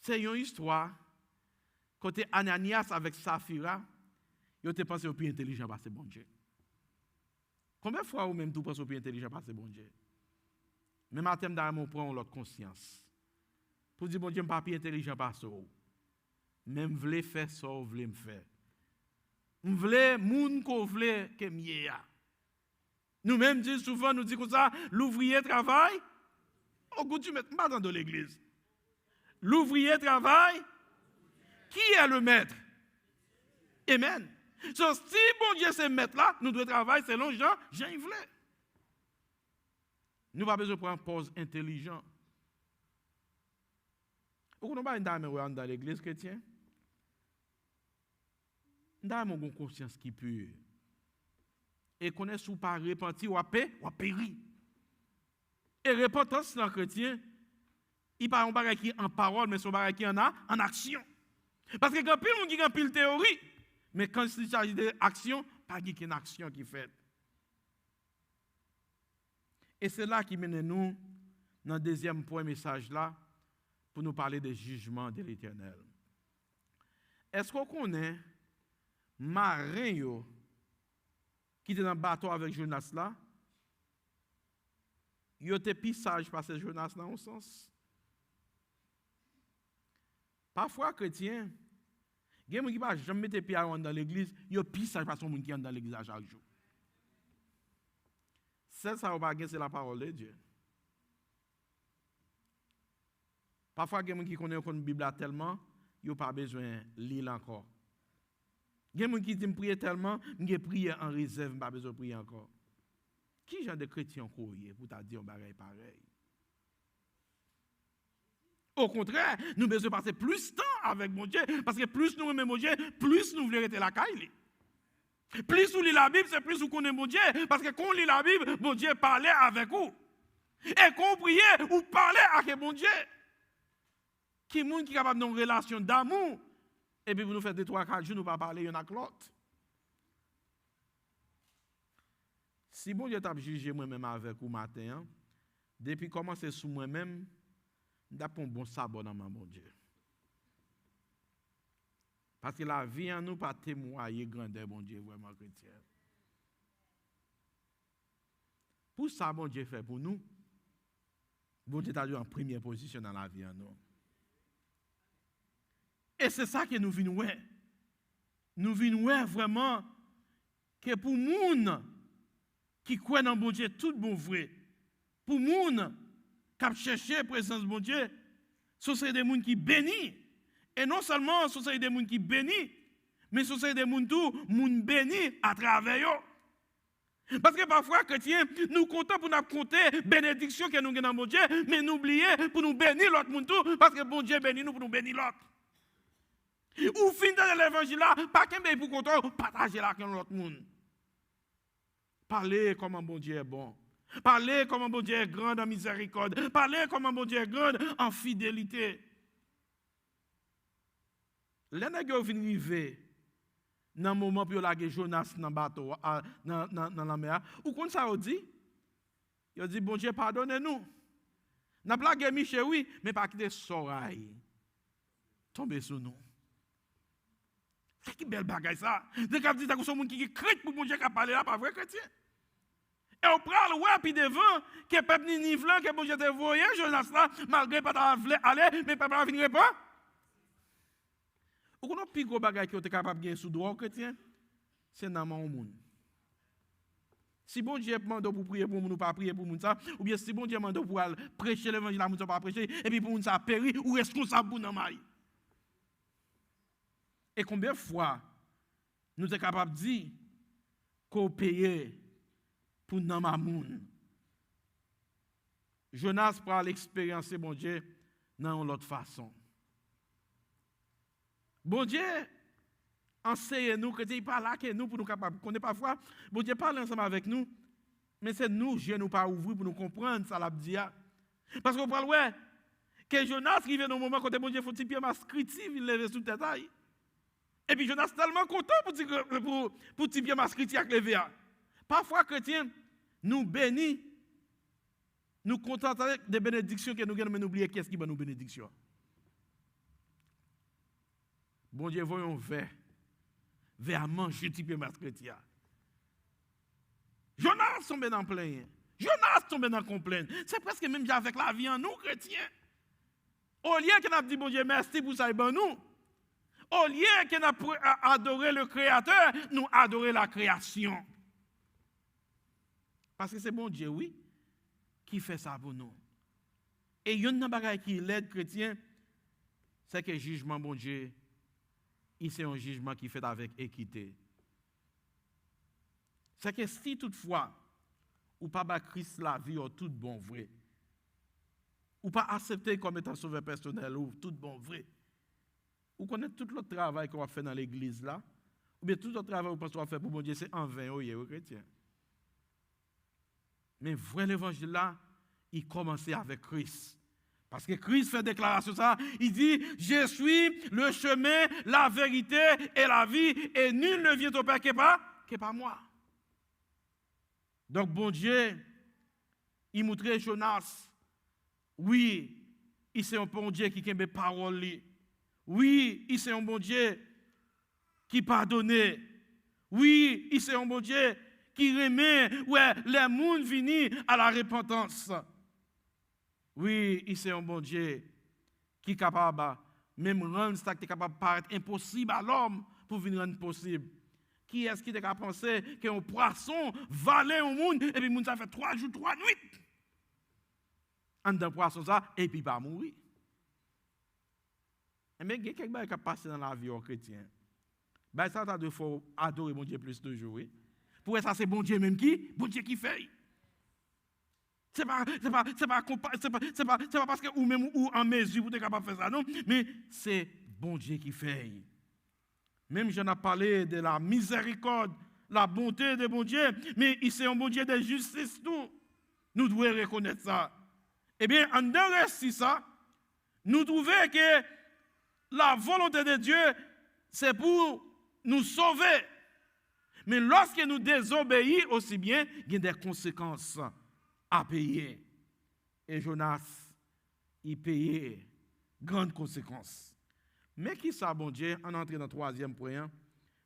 C'est une histoire côté Ananias avec Saphira, il était pensé au plus intelligent parce que bon Dieu. Combien de fois ou même tout pense au plus intelligent parce que bon Dieu. Même à thème d'amour prend l'autre conscience. Pour dire bon Dieu pas plus intelligent parce que même vle faire ça ou vle me faire. M'vle moun ko vle que mieux. Nous même disons souvent nous dit comme ça l'ouvrier travaille au goût du maître pas dans l'église. L'ouvrier travaille qui est le maître? Amen. So, si bon Dieu c'est maître là, nous devons travailler selon Jean il voulait. Nous pas besoin de prendre pause intelligent. Vous ne pouvez pas dans l'église chrétienne. Nous avons une conscience qui est pure. Et qu'on est sous pas repenti ou à péri. Et repentance dans le chrétien, il parle de choses qui en parole, mais son bagage qui en action. Parce que quand il y a une théorie, mais quand il s'agit d'action, pas une action qui fait. Et c'est là qui mène nous dans le deuxième point message là, pour nous parler des jugements de l'Éternel. Est-ce qu'on connaît marin qui était dans le bateau avec Jonas là? Il était plus sage parce que Jonas dans un sens. Parfois, chrétien, il y a des gens qui ne peuvent jamais mettre pied dans l'église, il y a plus sage parce que qui est dans l'église à chaque jour. Ça c'est la parole de Dieu. Parfois, il y a des gens qui connaissent la Bible tellement, ils n'ont pas besoin de lire encore. Il y a des gens qui disent prier tellement, ils prient en réserve, ils n'ont pas besoin de prier encore. Qui genre de chrétien courrier pour te dire un bagage pareil? Au contraire, nous devons passer plus de temps avec mon Dieu, parce que plus nous aimons mon Dieu, plus nous voulons être la caille. Plus nous lisons la Bible, c'est plus nous connaissons mon Dieu, parce que quand on lit la Bible, mon Dieu parlait avec vous. Et quand on priait, ou parlait avec mon Dieu. Qui est monde qui est capable d'une relation d'amour, et puis pour nous faire 2-3-4 jours, nous ne pas parler y'en a que l'autre. Si bon Dieu t'a jugé moi-même avec vous matin, depuis commencer sous moi-même, je prends un bon sabot dans mon Dieu. Parce que la vie en nous pas témoigner grandeur bon Dieu vraiment chrétien. Pour ça bon Dieu fait pour nous, bon Dieu t'a dit en première position dans la vie en nous. Et c'est ça que nous venons voir. Nous venons voir vraiment que pour nous qui croient dans bon Dieu, tout bon vrai. Pour nous qui cherchent la présence de bon Dieu, ce sont des gens qui bénissent. Et non seulement ce sont des gens qui bénissent, mais ce sont des gens qui bénissent à travers eux. Parce que parfois, chrétiens, nous comptons pour nous compter bénédiction que nous avons dans bon Dieu, mais nous oublions pour nous bénir l'autre monde tout, parce que bon Dieu bénit nous pour nous bénir l'autre. Ou fin dans l'évangile là, pas qu'un pays pour compter, partager là avec l'autre monde. Parlez comment bon Dieu est bon. Parlez comment bon Dieu est grand en miséricorde. Parlez comment bon Dieu est grand en fidélité. Les nègres viennent arriver dans le moment pour laguer Jonas dans le bateau, dans la mer. Ou quand ça dit? Il dit, bon Dieu, pardonnez-nous. N'a pas lagué Michel, oui, mais pas quitter Soraï. Tomber sur nous. C'est qui belle bagaille ça. Dès qu'on dit que c'est un monde qui crée pour bon Dieu qui a parlé là, pas vrai chrétien. Et on prend le ouais, puis devant, que peuple ni nivlant, que bon Dieu te voyé, Jonas là, malgré pas d'avoir aller, mais peuple ne finirait pas. Ou qu'on a plus gros bagaille qui est capable de gagner sous droit chrétien, c'est dans mon monde. Si bon Dieu demande pour prier pour nous, ou pas prier pour nous ça, ou bien si bon Dieu demande pour prêcher l'évangile à nous, pas prêcher, et puis pour nous ça péri, ou responsable pour nous maille. Et combien de fois nous sommes capables de dire qu'on paye pour nous mamoun? Jonas prend l'expérience de bon Dieu dans l'autre façon. Bon Dieu enseigne-nous que il parle là que nous pour nous capables. Qu'on est parfois, bon Dieu parle ensemble avec nous, mais c'est nous, je nous pas ouvrir pour nous comprendre ça l'a dit. Parce qu'on parle ouais que Jonas qui vient dans le moment quand bon Dieu faut petit pied mascritif, il lève sous tête. Et puis Jonas tellement content pour petit pied mascritif avec lever. Parfois chrétiens nous bénissent, nous contentons des bénédictions que nous gagnons, mais nous oublions qu'est-ce qui va nous bénédiction. Bon Dieu, voyons vers à manger petit pied mascritif. Jonas tombe dans plein. Jonas tombe dans complainte. C'est presque même avec la vie en nous chrétiens. Au lieu qu'on a dit bon Dieu merci pour ça et ben nous. Au lieu qu'on a adoré le Créateur, nous adorer la création. Parce que c'est bon Dieu, oui, qui fait ça pour nous. Et il y a une chose qui l'aide chrétien, c'est que le jugement, bon Dieu, c'est un jugement qui fait avec équité. C'est que si toutefois, ou pas Christ la vie, ou tout bon vrai, ou pas accepter comme étant sauveur personnel, ou tout bon vrai. Ou connaître tout le travail qu'on va faire dans l'église là, ou bien tout le travail qu'on va faire pour bon Dieu, c'est en vain, aux chrétiens. Mais vrai l'évangile là, il commençait avec Christ. Parce que Christ fait déclaration ça, il dit, je suis le chemin, la vérité et la vie, et nul ne vient au Père que par moi. Donc bon Dieu, il montrait Jonas, oui, il c'est un bon Dieu qui aime les paroles. Oui, il c'est un bon Dieu qui pardonne. Oui, il c'est un bon Dieu qui remet, ouais, les mondes viennent à la repentance. Oui, il c'est un bon Dieu qui est capable, même rendre ça qui est capable de paraître impossible à l'homme pour venir rendre possible. Qui est-ce qui est capable de penser qu'un poisson valait au monde et puis le monde ça fait 3 jours, 3 nuits en dedans poisson ça et puis pas mourir. Mais il y a quelque chose qui a passé dans la vie aux chrétiens. Ben ça il faut adorer mon Dieu plus de jours. Pour ça c'est bon Dieu même qui, bon Dieu qui fait. C'est pas parce que ou même ou en mesure pour être capable de faire ça non, mais c'est bon Dieu qui fait. Même j'en ai parlé de la miséricorde, la bonté de bon Dieu, mais il c'est un bon Dieu de justice tout. Nous devons reconnaître ça. Eh bien, en dehors de ça, nous trouvons que la volonté de Dieu, c'est pour nous sauver. Mais lorsque nous désobéissons aussi bien, il y a des conséquences à payer. Et Jonas, il payait grandes conséquences. Mais qui ça, bon Dieu, on entre dans le 3e point,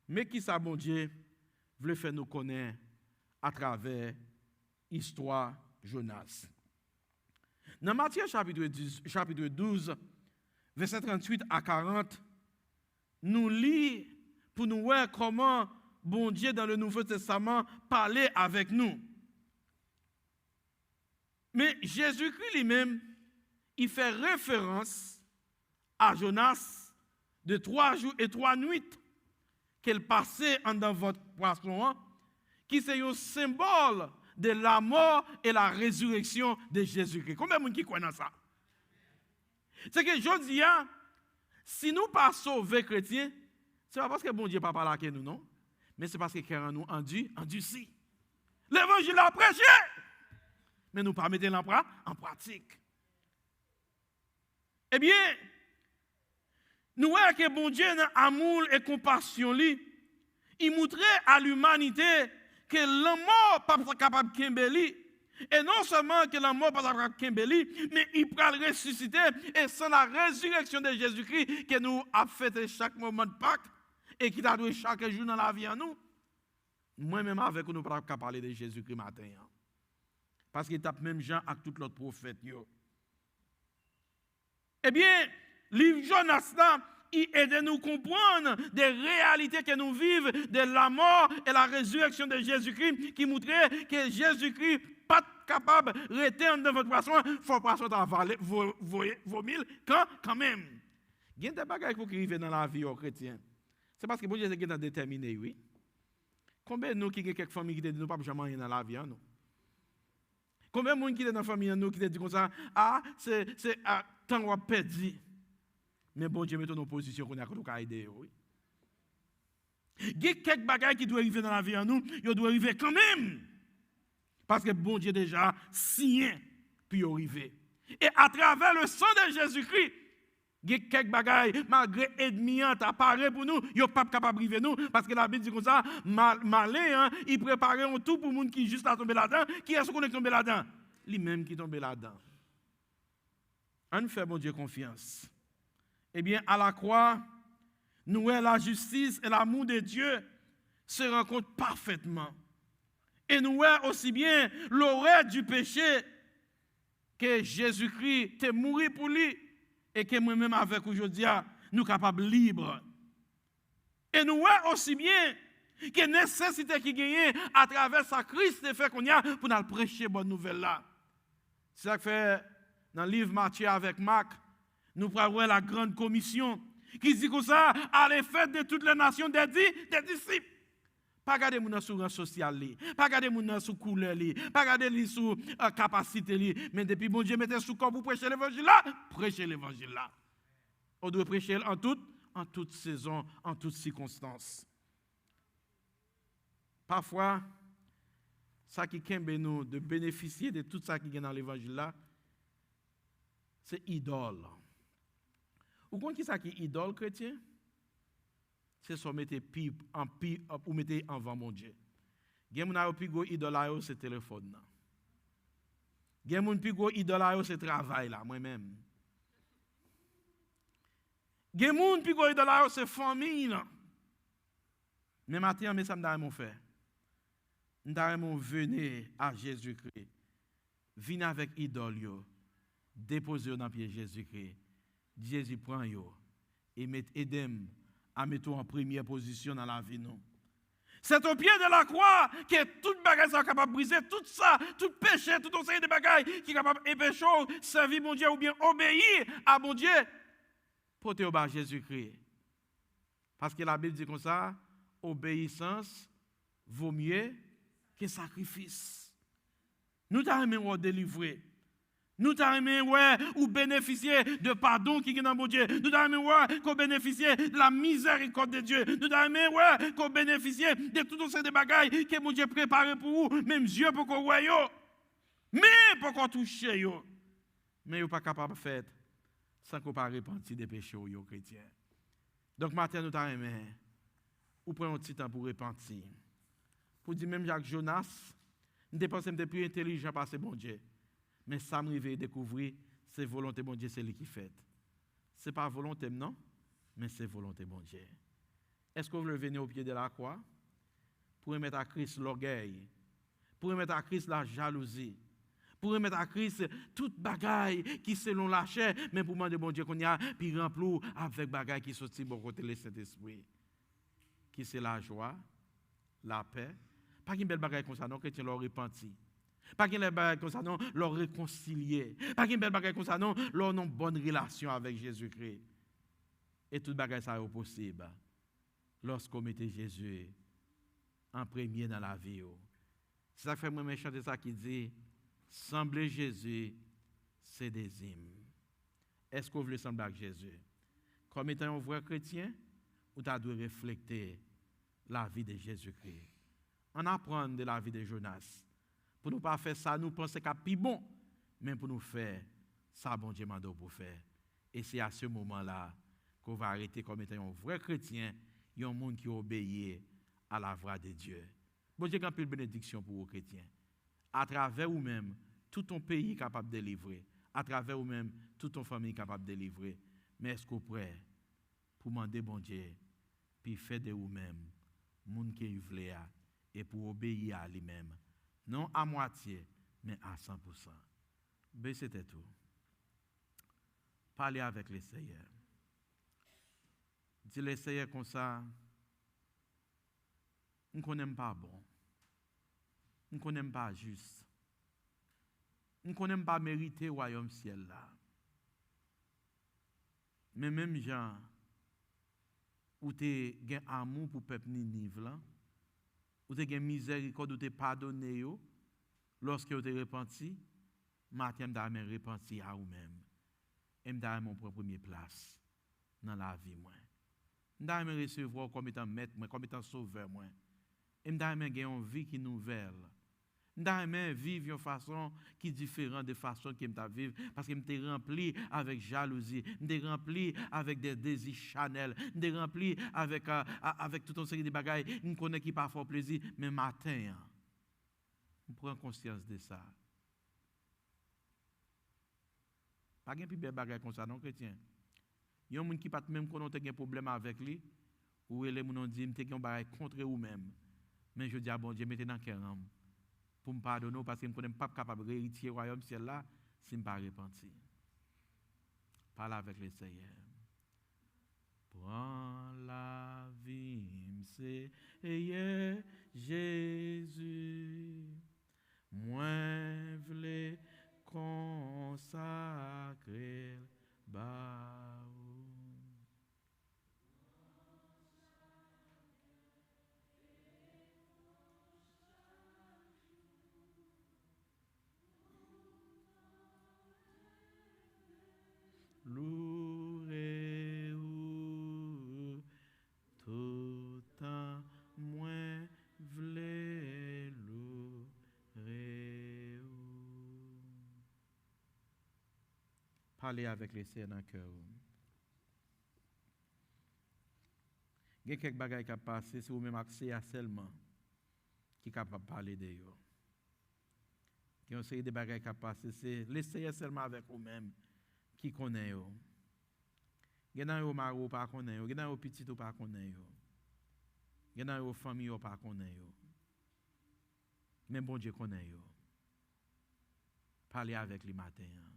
mais qui ça, bon Dieu, veut faire nous connaître à travers l'histoire Jonas. Dans Matthieu chapitre 12, verset 38 à 40, nous lisons pour nous voir comment bon Dieu dans le Nouveau Testament parlait avec nous. Mais Jésus-Christ lui-même, il fait référence à Jonas de 3 jours et 3 nuits qu'elle passait dans votre poisson, qui c'est un symbole de la mort et la résurrection de Jésus-Christ. Combien de gens qui connaissent ça? C'est que je dis, si nous ne sommes pas sauvés chrétiens, ce n'est pas parce que bon Dieu n'a pas parlé avec nous, non? Mais c'est parce qu'il a nous endurci. L'évangile a prêché, mais nous ne pas mettre en pratique. Eh bien, nous voyons que bon Dieu, dans amour et compassion, il montrait à l'humanité que la mort n'est pas capable de Kimbeli. Et non seulement que la mort n'est pas capable de Kimbeli, mais il peut le ressusciter. Et c'est la résurrection de Jésus-Christ que nous avons fêté chaque moment de Pâques et qui t'a donné chaque jour dans la vie en nous. Moi-même avec nous, ne pouvons pas parler de Jésus-Christ matin. Parce qu'il tape même Jean avec tous les autres prophètes. Eh bien, livre Jonas là, il aide à nous comprendre des réalités que nous vivons de la mort et la résurrection de Jésus-Christ qui montrait que Jésus-Christ n'est pas capable de rester dans votre poisson, il faut poisson avaler vos mille quand même. Il y a des bagages qui arrivent dans la vie aux chrétiens. C'est parce que bon Dieu est déterminé, oui. Combien de nous qui avons quelques familles qui disent nous ne pouvons jamais rien dans la vie, non? Combien de gens qui sont dans la famille nous qui disent comme ça, c'est tant qu'on a perdu. Mais bon Dieu met en position qu'on a qu'à aider. Il y a quelques bagages qui doivent arriver dans la vie en nous, ils doivent arriver quand même. Parce que bon Dieu déjà signé puis arriver. Et à travers le sang de Jésus-Christ, il y a quelques bagages, malgré ennemi apparaît pour nous, ils ne sont pas capables de arriver nous. Parce que la Bible dit comme ça, malin, il prépare un tout pour les gens qui juste à tomber là-dedans. Qui est-ce qu'on est tombé là-dedans? Lui-même qui est tombé là-dedans. On fait bon Dieu confiance. Eh bien, à la croix, nous, la justice et l'amour de Dieu se rencontrent parfaitement. Et nous, aussi bien l'horreur du péché que Jésus-Christ est mort pour lui et que moi-même avec aujourd'hui, nous sommes capables libres. Et nous, aussi bien que nécessité qui gagne à travers sa Christ fait qu'on y a pour nous prêcher bonne nouvelle là. C'est ça que fait dans le livre Matthieu avec Marc. Nous prenons la grande commission qui dit comme ça, à l'effet de toutes les nations des disciples. Pas regarder moun sur rang social li, pas regarder moun sur couleur li, pas regarder li sur capacité li, mais depuis bon Dieu mettez sous corps pour prêcher l'évangile là, prêcher l'évangile là. On doit prêcher en toute saison, en toutes circonstances. Parfois, ça qui kembe nous de bénéficier de tout ça qui est dans l'évangile là, c'est idole. Ou qu'on qui ça qui idole chrétien? C'est ça mettez pipe en pipe ou mettez en vent mon Dieu. Gen moun a pi go idole c'est téléphone là. Gen moun pi go idole c'est travail là moi-même. Gen moun pi go idole c'est famille là. Mais matin mais ça me mon frère. Nous venir à Jésus-Christ. Venez avec idole yo. Déposez dans pied Jésus-Christ. Jésus prend yo et met aidem à mettre en première position dans la vie non. C'est au pied de la croix que toute bagaille est capable de briser, tout ça, tout péché, tout série de bagailles qui est capable d'empêcher servir mon Dieu ou bien obéir à mon Dieu. Portez au bas Jésus-Christ. Parce que la Bible dit comme ça, obéissance vaut mieux que sacrifice. Nous t'aimons délivrer. Nous t'aimons ou bénéficier de pardon qui est dans mon Dieu. Nous t'aimons qu'on bénéficie de la miséricorde de Dieu. Nous t'aimons qu'on bénéficie de toutes ces bagailles que mon Dieu prépare pour vous. Même Dieu pour qu'on voie yo. Mais pour qu'on touche yo. Mais vous pas capable de faire sans qu'on pas repentir des péchés yo chrétiens. Donc matin nous t'aimons. Ou prenons un petit temps pour repentir. Pour dire même Jacques Jonas, nous dépensons de plus intelligent par ce bon Dieu. Mais ça me réveille découvrir, c'est volonté bon Dieu, c'est lui qui fait. Ce n'est pas volonté, non, mais c'est volonté bon Dieu. Est-ce que vous voulez venir au pied de la croix pour remettre à Christ l'orgueil, pour remettre à Christ la jalousie, pour remettre à Christ toute bagaille qui selon la chair, mais pour demander bon Dieu qu'on y a, puis remplir avec bagaille qui sortit bon côté le Saint-Esprit. Qui c'est la joie, la paix. Pas qu'une belle bagaille comme ça, non, chrétien leur repenti. Pas qu'une belle bagaille comme ça, non, leur réconcilier. Pas qu'une belle bagaille comme ça, non, leur non bonne relation avec Jésus-Christ. Et toute bagaille ça est possible lorsqu'on mettait Jésus en premier dans la vie. C'est ça que fait moi chanter ça qui dit sembler Jésus, c'est des hymnes. Est-ce que vous voulez sembler avec Jésus? Comme étant un vrai chrétien, vous devez refléter la vie de Jésus-Christ. On apprend de la vie de Jonas. Pour ne pas faire ça, nous pensons qu'à plus bon, mais pour nous faire ça, bon Dieu m'a donné pour faire. Et c'est à ce moment-là qu'on va arrêter comme étant un vrai chrétien, un monde qui obéit à la voix de Dieu. Bon Dieu, quand plus de bénédiction pour vous chrétiens. À travers vous-même, tout ton pays est capable de délivrer. À travers vous-même, toute ton famille est capable de délivrer. Mais est-ce que vous êtes prêt pour demander bon Dieu, puis faire de vous-même, monde qui est et pour obéir à lui-même? Non à moitié, mais à 100%. Ben, c'était tout. Parlez avec le Seigneur. Dis le Seigneur comme ça, on ne connaît pas bon. On ne connaît pas juste. On ne connaît pas mériter le royaume ciel là. Mais même gens, où tu as un amour pour le peuple Ninive là, ou tu as miséricorde, ou tu as pardonné lorsque tu as repenti, matin, tu as repenti à vous-même. Et tu as mon première place dans la vie. Tu as recevoir comme étant maître, comme étant sauveur. Et tu as une vie qui est nouvelle. Tu as vivre d'une façon qui est différente de la façon que tu vivre. Parce que tu es rempli avec jalousie, tu es rempli avec des désirs charnels, tu es rempli avec toute une série de bagailles. Je connais qui parfois plaisir, mais matin, on prend conscience de ça. Pas de plus belle bagaille comme ça, non, chrétien. Il y a des gens qui ne même pas de problème avec lui, ou les gens disent que tu as un bagaille contre eux-mêmes. Mais je dis à bon Dieu, mettez dans le cœur pour me pardonner parce que je ne suis pas capable de hériter le royaume ciel là si je ne suis pas repenti. Parle avec le Seigneur. Prends la vie, Seigneur Jésus. Moi, je consacrer ba. parler avec les sœurs dans le cœur. Il y a quelques bagages qui passent, c'est vous-même accès à seulement qui est capable de parler de eux. Il y a aussi des bagages qui passent, c'est l'essayer seulement avec vous-même qui connaît eux. Il y a des mari qui pas connaît eux, il y a des petits qui pas connaît eux. Il y a des familles qui pas connaît eux. Même bon Dieu connaît eux. Parler avec les matins.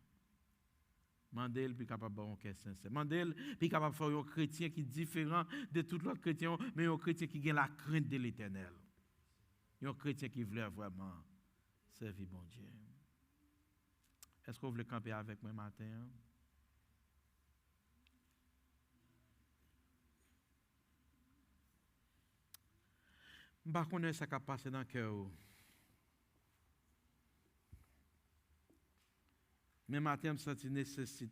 Mandel puis capable de faire sincère. Mandel puis capable de faire un chrétien qui est différent de tous les autres chrétiens, mais un chrétien qui a la crainte de l'Éternel. Un chrétien qui voulait vraiment servir bon Dieu. Est-ce que vous voulez camper avec moi matin? Je ne sais pas ce qui a passé dans le cœur. Mais matin, je me sens nécessité